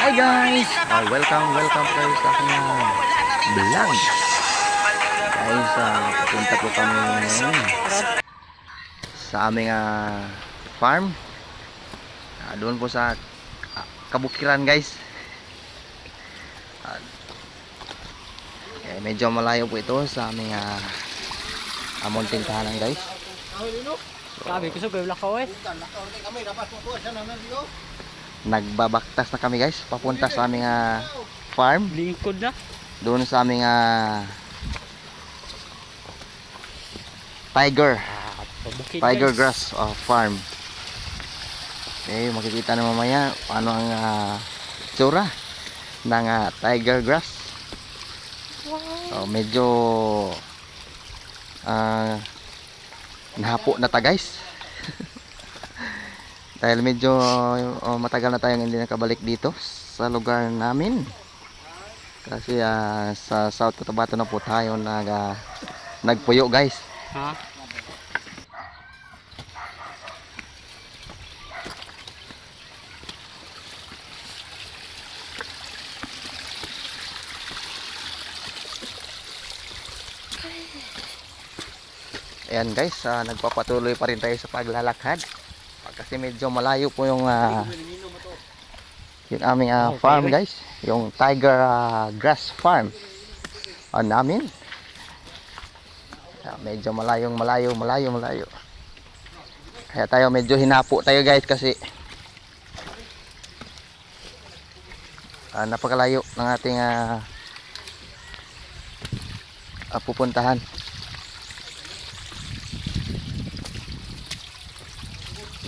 Hi guys! Welcome kayo sa aking vlog. Guys, punta po kami ngayon sa aming farm. Doon po sa Kabukiran guys. Medyo malayo po ito sa aming mountain tahanan guys. Sabi ko sa gawin lakaw eh. Nagbabaktas na kami guys, papunta sa aming farm. Lingkod na. Doon sa aming tiger grass farm. Okay, makikita na mamaya paano ang tsura ng tiger grass. So, medyo nahapo na ta guys. Dahil medyo matagal na tayong hindi nakabalik dito sa lugar namin. Kasi sa South Cotabato na po tayo nagpuyo guys. Ha? Ayan guys, nagpapatuloy pa rin tayo sa paglalakad. Kasi medyo malayo po yung aming farm guys. Yung tiger grass farm namin. Medyo malayo. Kaya tayo medyo hinapo tayo guys kasi napakalayo ng ating pupuntahan.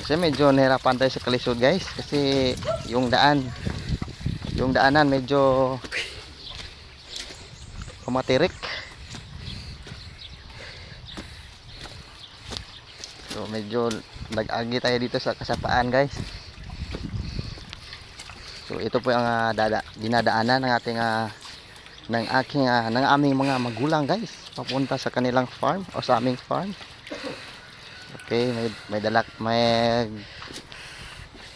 Kasi medyo nahirapan tayo sa kalisod guys kasi yung daanan medyo kumatirik. So medyo nag-agi tayo dito sa kasapaan guys. So ito po ang dinadaanan ng ating ng aming mga magulang guys papunta sa kanilang farm o sa aming farm. Okay, may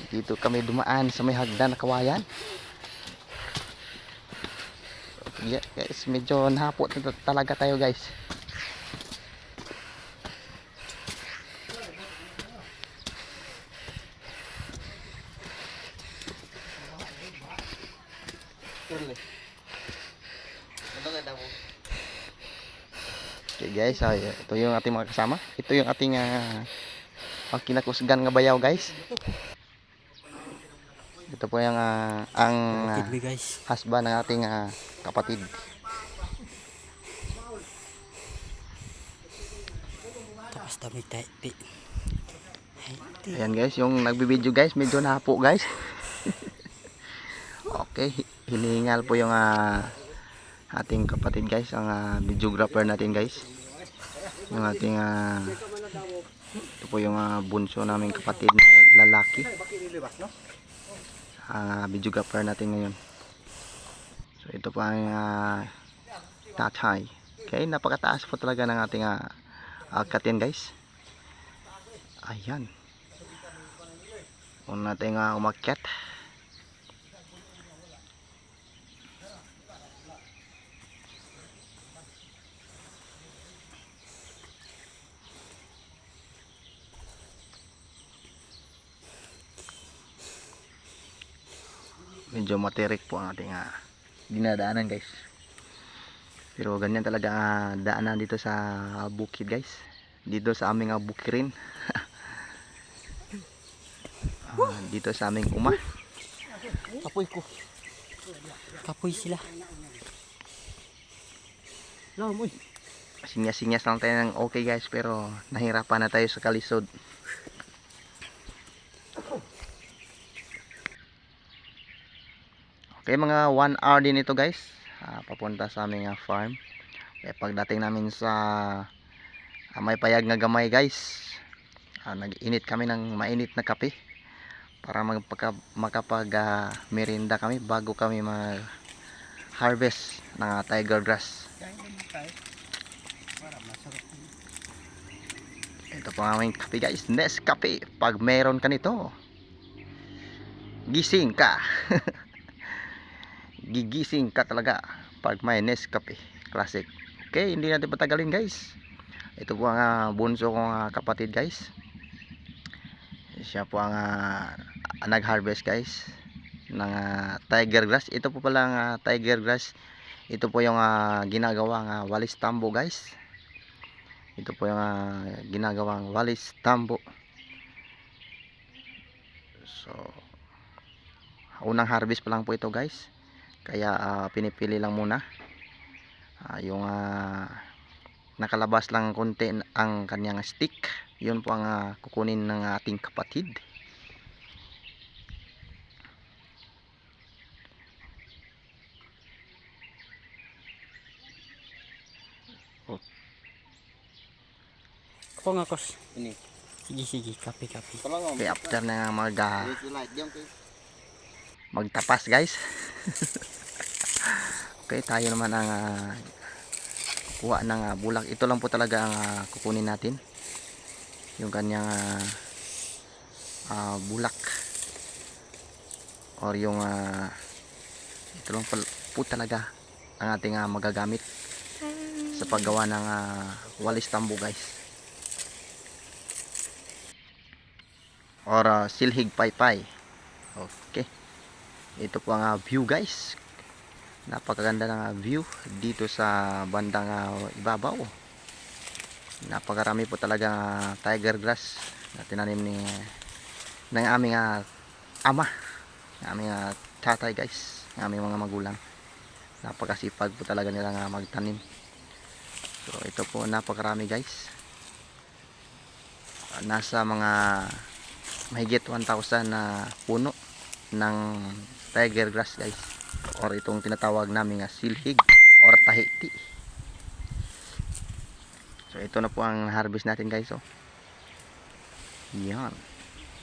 dito kami dumaan sa may hagdan na kawayan. Yeah, guys, medyo nahapot na talaga tayo guys. Okay guys, ito yung ating mga kasama. Ito yung ating kinakusgan nga bayaw guys. Ito po yung ang husband ng ating kapatid. Tapos dami tayo. Ayan guys, yung nagbibideo guys, medyo nahapo guys. Okay, hinihingal po yung ating kapatid guys, ang videographer natin guys. Yung ating ito po yung bunso naming kapatid na lalaki. Ang videographer natin ngayon. So ito po ang tatay. Okay, napakataas po talaga ng ating katin guys. Ayan. Una natin umakyat. Medyo matirik po ang ating dinadaanan guys. Pero ganyan talaga daanan dito sa bukid guys. Dito sa aming bukirin. Dito sa aming uma. Kapoy ko. Kapoy sila. Sinyas-sinyas lang tayo ng okay guys, pero nahirapan na tayo sa kalisod. Okay, mga 1 hour din ito guys, papunta sa aming farm. Okay, pagdating namin sa may payag na gamay guys, nag-init kami ng mainit na kape para makapag merienda kami bago kami mag harvest ng tiger grass. Ito po ang aming kape guys, Nescafe. Pag meron ka nito, gising ka. gigising ka talaga pag may Nescafe Classic. Okay, hindi natin patagalin guys. Ito po ang bunso kong kapatid guys. Siya po ang nag-harvest guys ng tiger grass. Ito po pala ang tiger grass. Ito po yung ginagawang walis tambo guys. Ito po yung ginagawang walis tambo. So unang harvest pa lang po ito guys. Kaya pinipili lang muna yung nakalabas lang konti ang kanyang stick. Yun po ang kukunin ng ating kapatid. Ako nga kos. Ini. Sige, kape. Okay, after na magtapas guys. Okay, tayo naman ang kuha ng bulak. Ito lang po talaga ang kukunin natin. Yung kanyang bulak. Or yung ito lang po talaga ang ating magagamit sa paggawa ng walis tambo guys. Or silhig paypay. Okay. Ito po ang view guys. Napakaganda ng view dito sa bandang ibabaw. Napakarami po talaga tiger grass na tinanim ng aming ama, ng aming tatay guys, ng aming mga magulang. Napakasipag po talaga nila magtanim. So ito po napakarami guys. Nasa mga mahigit 1,000 na puno ng tiger grass guys, or itong tinatawag namin silhig or tahiti. So ito na po ang harvest natin guys. Yan,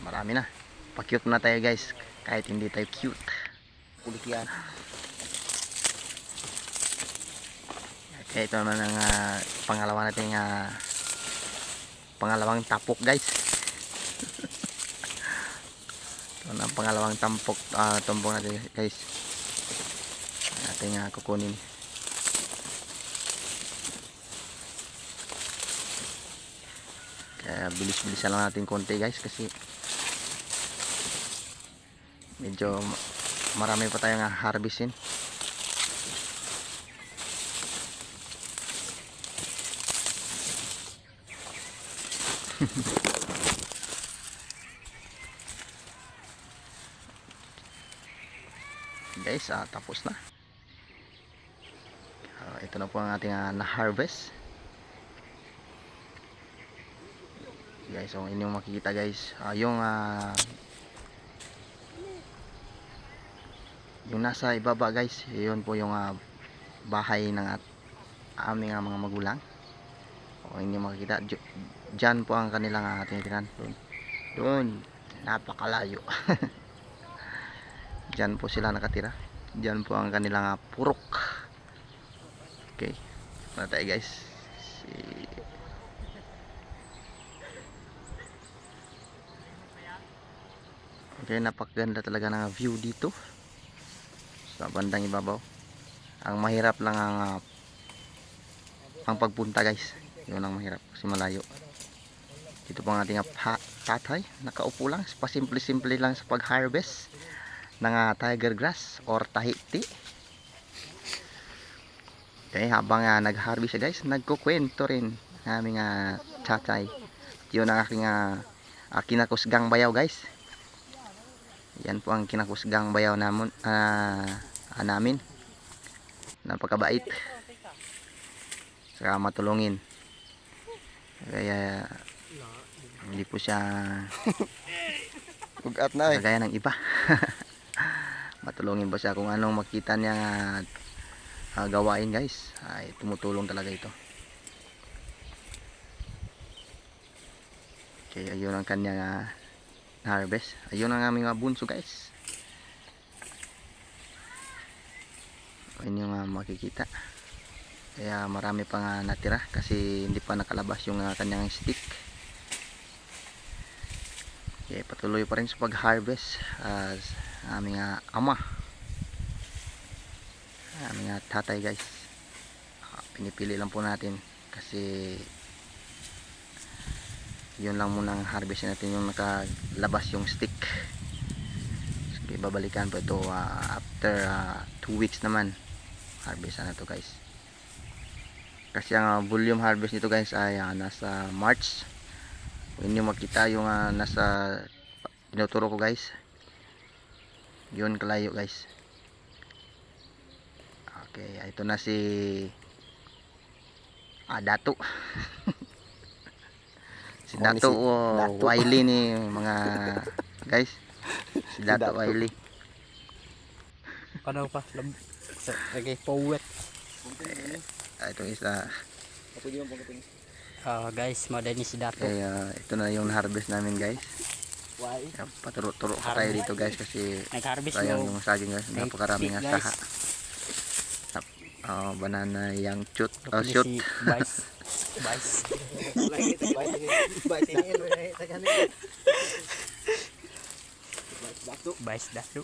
marami na. Pa-cute na tayo guys, kahit hindi tayo cute. Kulit yan. Okay, ito naman ang pangalawa natin pangalawang tapok guys. Ito na ang pangalawang tumpok natin guys. Ating kukunin. Kaya bilis-bilisan lang natin konti guys, kasi medyo marami pa tayong harvestin. Guys, tapos na. Ito na po ang ating na-harvest. Guys, so inyong makikita guys, yung nasa ibaba guys, yun po yung bahay ng aming mga magulang. O inyong makikita, dyan po ang kanilang tinitiran. Doon, napakalayo. Dyan po sila nakatira. Dyan po ang kanilang purok. Okay, ano tayo guys. Okay, napakaganda talaga ng view dito sa bandang ibabaw. Ang mahirap lang ang pagpunta guys. Yun ang mahirap kasi malayo. Dito po ang ating tatay, nakaupo lang, pasimple-simple lang sa pag-harvest ng tiger grass or tahiti. Okay, habang nag-harvest siya guys, nagkukwento rin aming tatay. Yun ang aking kinakusgang bayaw guys. Yan po ang kinakusgang bayaw namin. Napakabait. Saka matulungin. Kaya hindi po siya ugat na kagaya ng iba. Matulungin ba siya kung anong makita niya gawain guys, ay tumutulong talaga ito. Okay, ayun ang kanyang harvest. Ayun ang aming bunso guys. Ayun yung makikita. Kaya marami pang natira kasi hindi pa nakalabas yung kanyang stick. Okay, patuloy pa rin sa pag-harvest aming ama. aming tatay guys. Pinipili lang po natin kasi yun lang munang harvest natin yung nakalabas yung stick. So, babalikan po ito after 2 weeks naman harvest na to guys. Kasi ang volume harvest nito guys ay nasa March. Kung inyo makita yung nasa tinuturo ko guys, yun kalayo guys. Okay, ito na si Dato. Si Dato Wiley ni mga guys. Si Dato Wiley. Ano pa? Lagay powet. Ito isa. Guys, madani si Dato. Kaya ito na yung harvest namin guys. Paturo-turo pa tayo dito guys kasi Nag-harvest sayang mo. yung saging guys. Napakaraming guys. saha. Banana yang shoot. Si Vice. Vice Dato.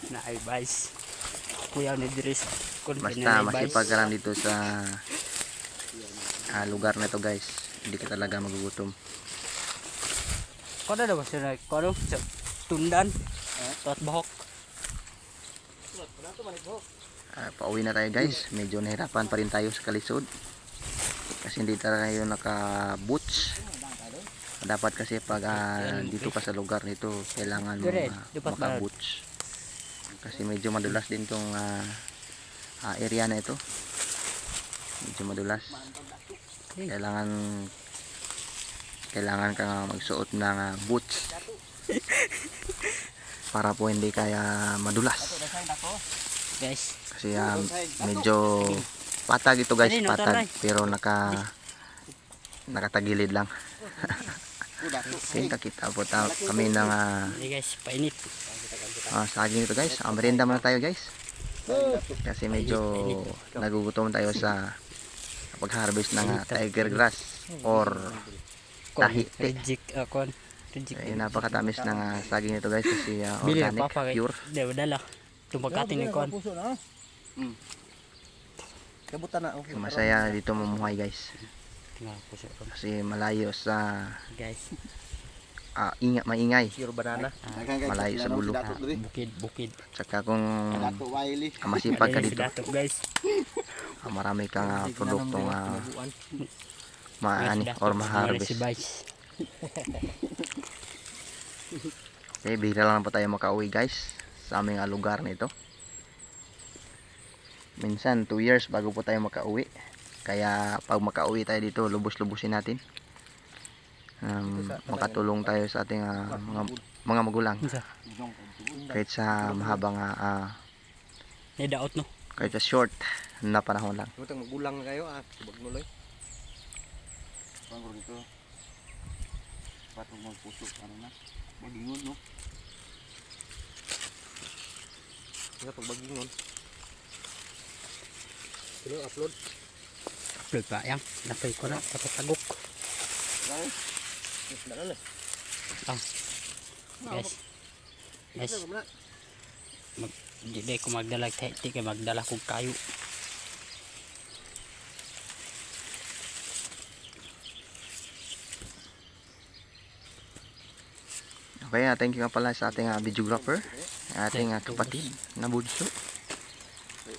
Na ay Vice. Kuya ni Dres. Basta masipag ka lang dito sa lugar na to guys. Hindi ka talaga magugutom. Kono daw siya kono tundan. Tot bahok. Pauwi na tayo guys. Medyo nahirapan pa rin tayo sa kalisod. Kasi hindi tayo naka-boots. Dapat kasi pag dito ka sa lugar nito, kailangan mo maka-boots. Kasi medyo madulas din tong area na ito. Medyo madulas. Kailangan ka magsuot ng boots para po hindi kaya madulas. Guys, Kasi medyo patag ito guys, patag pero nakatagilid lang. Okay, kakita po kami ng guys, painit. saging ito guys. Merienda muna tayo guys. Kasi medyo nagugutom tayo sa pag-harvest ng tiger grass or tahiti. Napakatamis ng saging ito guys kasi organic, pure. Dala. Tumpagkatin ni kon. Masaya dito mamuhay guys. Kasi malayo sa guys. maingay. Pure banana. Malayo sa gulo. Bukid. Tsaka kung Dato Wiley. masipag ka dito, Guys. marami kang produktong maani or ma-harvest. Okay, bihira lang po tayo makauwi guys sa aming lugar nito. Minsan 2 years bago po tayo makauwi. Kaya pag makauwi tayo dito, lubos-lubusin natin. Makatulong tayo sa ating mga magulang. Kahit sa mahabang Nidaot no. kahit sa short na panahon lang. Butang magulang na kayo subag nuloy. Pangko dito. Patong magpuso na. Bagingon no. Nga pagbagingon. Sino upload? Upload pa yang. Napay ko na patagok. Right. Dala. Guys. Di ko magdala tahiti kay magdala kog kayo. Okay, thank you nga pala sa ating videographer, ating kapatid na Bunso.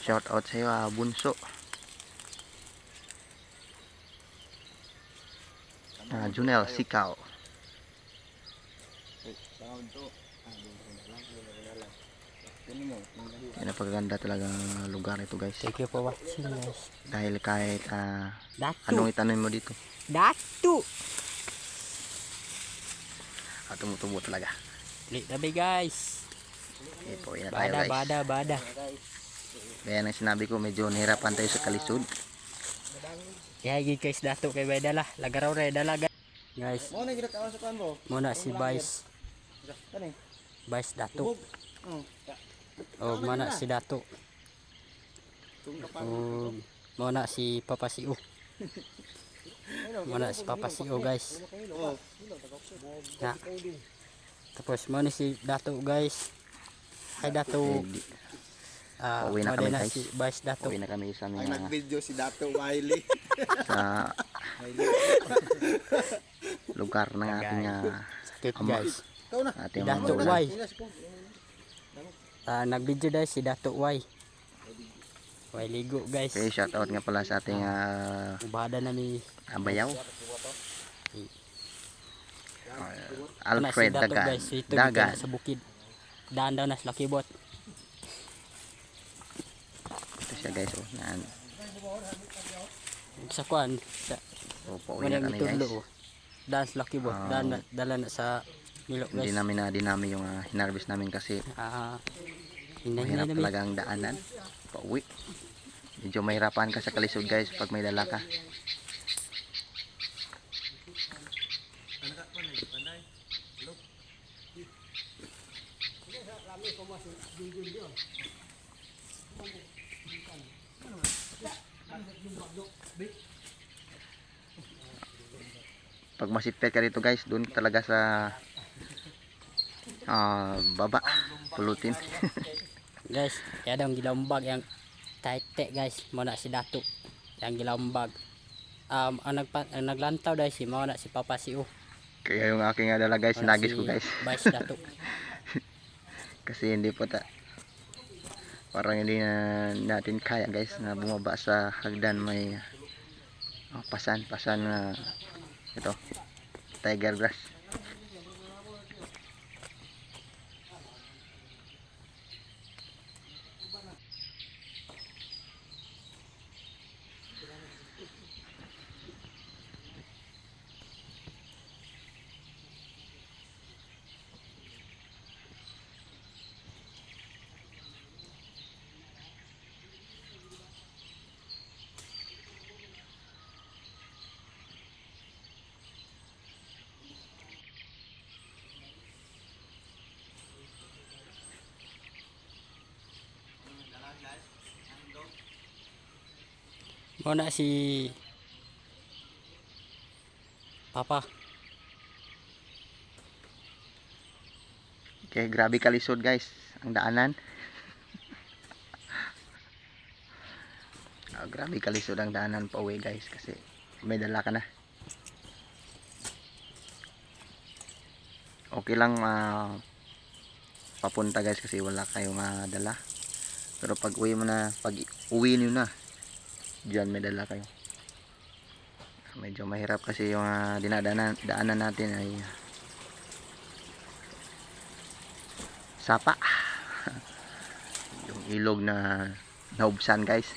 Shout out sa iyo, Bunso. Junel Sikaw. Yan, napakaganda talaga lugar ito guys. Thank you for watching guys. Dahil kahit Datu. anong itanim mo dito, Datu. tumutubo talaga. Tabi guys. Okay po, yan na tayo guys. Bada. Kaya nang sinabi ko, medyo nahirapan tayo sa kalisod. Kaya guys Datu kay Baydala. Lagaraw ra dala guys. Mo na gid ka sa kan bro. Muna si Vice. Kani. Vice Datu. Oh, mana si Datu. Oh, mana si Papa Siu. Mana si Papa Siu guys. Ya. Tapos mana si Datu guys. Hi Datu. Pauwi na kami, na guys. si Vice Dato. Uwi na kami sa Ang aming nag-video si Dato Wiley. sa lugar ng ating Sakit Ama. guys. Ikaw na. ating Si Dato mga Y. Nag-video dahil si Dato Y. Y ligo guys. Okay, shout out nga pala sa ating Ubada na mi. bayaw. Ana si Alfred Dato Dagan. guys. Ito Dagan. sa bukid. Daan daw na sa Lakibot. Ito siya guys. Oh. Yan. Sa kuan. Sa So, pauwi na Walang kami guys. itudlo. Daan sa Lakibot. Dala na sa Milo Hindi guys. namin na dinami yung hinarvest namin kasi Hinay mahirap namin. talaga ang daanan. Pauwi. Medyo mahirapan ka sa kalisod guys pag may dala ka. Pag masipet ka dito guys, doon talaga sa baba pulutin. Guys, kaya daw ang gilambag yang taite guys, mo na si Dato. Yang gilambag. Ang naglantaw dahil si mo na si Papa Siu. Kaya yung aking dala guys, nagis ko guys. Vice Dato. Kasi hindi po parang hindi na natin kaya guys na bumaba sa hagdan. May pasan na ito, tiger grass. Mo na si Papa. Okay, grabe kalisod guys ang daanan. Grabe kalisod ang daanan pa uwi guys kasi may dala ka na. Okay lang papunta guys kasi wala kayong dala. Pero pag uwi mo na, pag uwi niyo na, diyan may dala kayo. Medyo mahirap kasi yung daanan natin ay sapa. Yung ilog na naubsan guys.